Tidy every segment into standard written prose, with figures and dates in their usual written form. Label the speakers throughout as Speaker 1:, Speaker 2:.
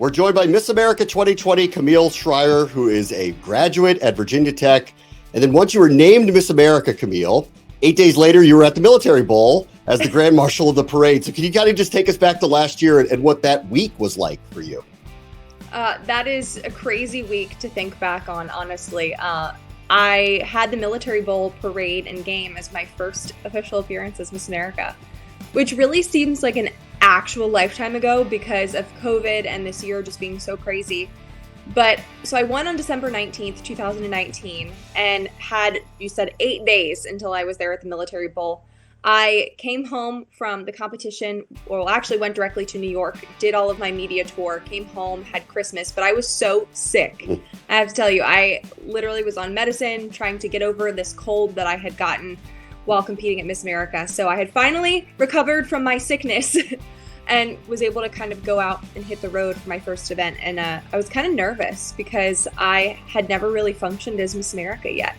Speaker 1: We're joined by Miss America 2020, Camille Schrier, who is a graduate at Virginia Tech. And then once you were named Miss America, Camille, 8 days later, you were at the Military Bowl as the Grand Marshal of the parade. So can you kind of just take us back to last year and what that week was like for you?
Speaker 2: That is a crazy week to think back on, honestly. I had the Military Bowl parade and game as my first official appearance as Miss America, which really seems like an actual lifetime ago because of COVID and this year just being so crazy. But so I won on December 19th, 2019, and had, you said, 8 days until I was there at the Military Bowl. I came home from the competition, well, actually went directly to New York, did all of my media tour, came home, had Christmas, but I was so sick. I have to tell you, I literally was on medicine trying to get over this cold that I had gotten while competing at Miss America. So I had finally recovered from my sickness and was able to kind of go out and hit the road for my first event. And I was kind of nervous because I had never really functioned as Miss America yet.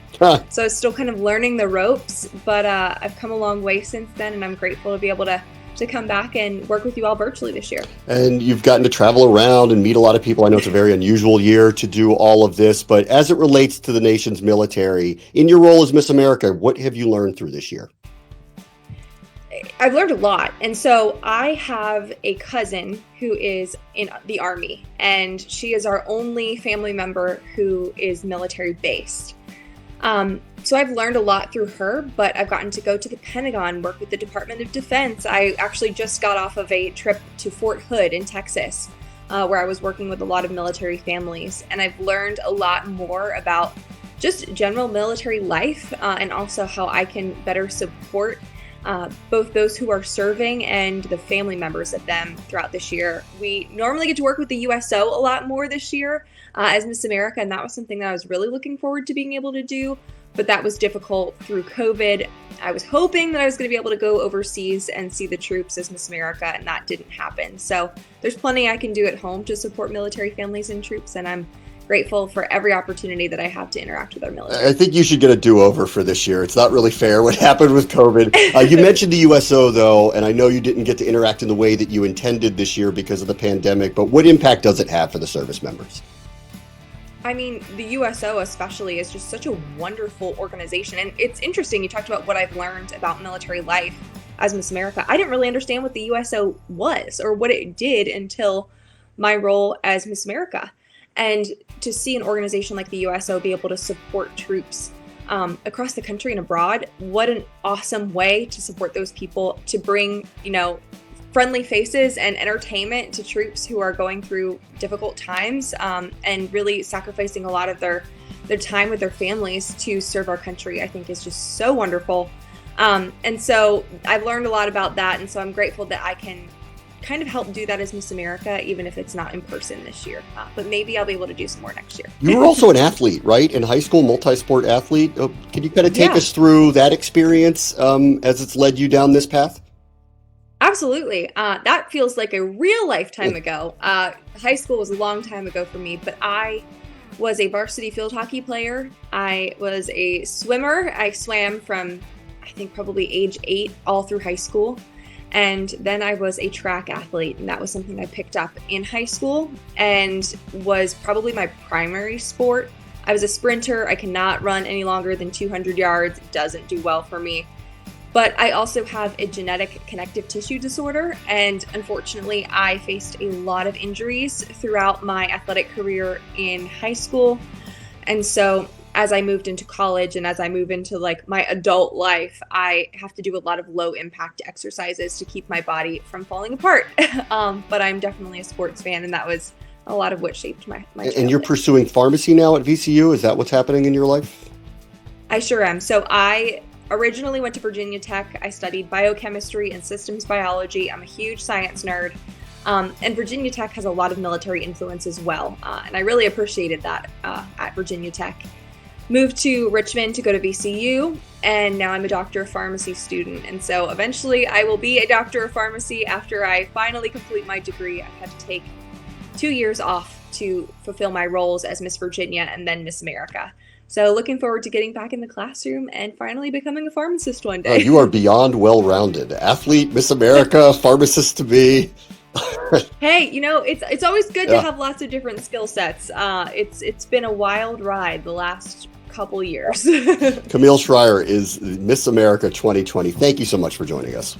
Speaker 2: So I was still kind of learning the ropes, but I've come a long way since then, and I'm grateful to be able to come back and work with you all virtually this year.
Speaker 1: And you've gotten to travel around and meet a lot of people. I know it's a very unusual year to do all of this, but as it relates to the nation's military, in your role as Miss America, what have you learned through this year?
Speaker 2: I've learned a lot. And so I have a cousin who is in the Army, and she is our only family member who is military based. So I've learned a lot through her, but I've gotten to go to the Pentagon, work with the Department of Defense. I actually just got off of a trip to Fort Hood in Texas, where I was working with a lot of military families. And I've learned a lot more about just general military life, and also how I can better support both those who are serving and the family members of them throughout this year. We normally get to work with the USO a lot more this year as Miss America, and that was something that I was really looking forward to being able to do, but that was difficult through COVID. I was hoping that I was going to be able to go overseas and see the troops as Miss America, and that didn't happen. So there's plenty I can do at home to support military families and troops, and I'm grateful for every opportunity that I have to interact with our military.
Speaker 1: I think you should get a do-over for this year. It's not really fair what happened with COVID. You mentioned the USO, though, and I know you didn't get to interact in the way that you intended this year because of the pandemic, but what impact does it have for the service members?
Speaker 2: I mean, the USO especially is just such a wonderful organization. And it's interesting, you talked about what I've learned about military life as Miss America. I didn't really understand what the USO was or what it did until my role as Miss America. And to see an organization like the USO be able to support troops across the country and abroad, what an awesome way to support those people, to bring, friendly faces and entertainment to troops who are going through difficult times, and really sacrificing a lot of their time with their families to serve our country, I think is just so wonderful. And so I've learned a lot about that. And so I'm grateful that I can kind of help do that as Miss America, even if it's not in person this year. But maybe I'll be able to do some more next year.
Speaker 1: You were also an athlete, right? In high school, multi-sport athlete. Can you kind of take us through that experience as it's led you down this path?
Speaker 2: Absolutely. That feels like a real lifetime ago. High school was a long time ago for me, but I was a varsity field hockey player. I was a swimmer. I swam from, I think, probably age 8 all through high school. And then I was a track athlete, and that was something I picked up in high school and was probably my primary sport. I was a sprinter. I cannot run any longer than 200 yards. It doesn't do well for me. But I also have a genetic connective tissue disorder, and unfortunately, I faced a lot of injuries throughout my athletic career in high school. And so as I moved into college and as I move into my adult life, I have to do a lot of low impact exercises to keep my body from falling apart. But I'm definitely a sports fan, and that was a lot of what shaped my childhood.
Speaker 1: And you're pursuing pharmacy now at VCU? Is that what's happening in your life?
Speaker 2: I sure am. So I originally went to Virginia Tech. I studied biochemistry and systems biology. I'm a huge science nerd. And Virginia Tech has a lot of military influence as well. And I really appreciated that at Virginia Tech. Moved to Richmond to go to VCU, and now I'm a doctor of pharmacy student. And so eventually I will be a doctor of pharmacy after I finally complete my degree. I've had to take 2 years off to fulfill my roles as Miss Virginia and then Miss America. So looking forward to getting back in the classroom and finally becoming a pharmacist one day.
Speaker 1: You are beyond well-rounded. Athlete, Miss America, pharmacist to be.
Speaker 2: Hey, it's always good to have lots of different skill sets. It's been a wild ride the last couple years.
Speaker 1: Camille Schrier is Miss America 2020. Thank you so much for joining us.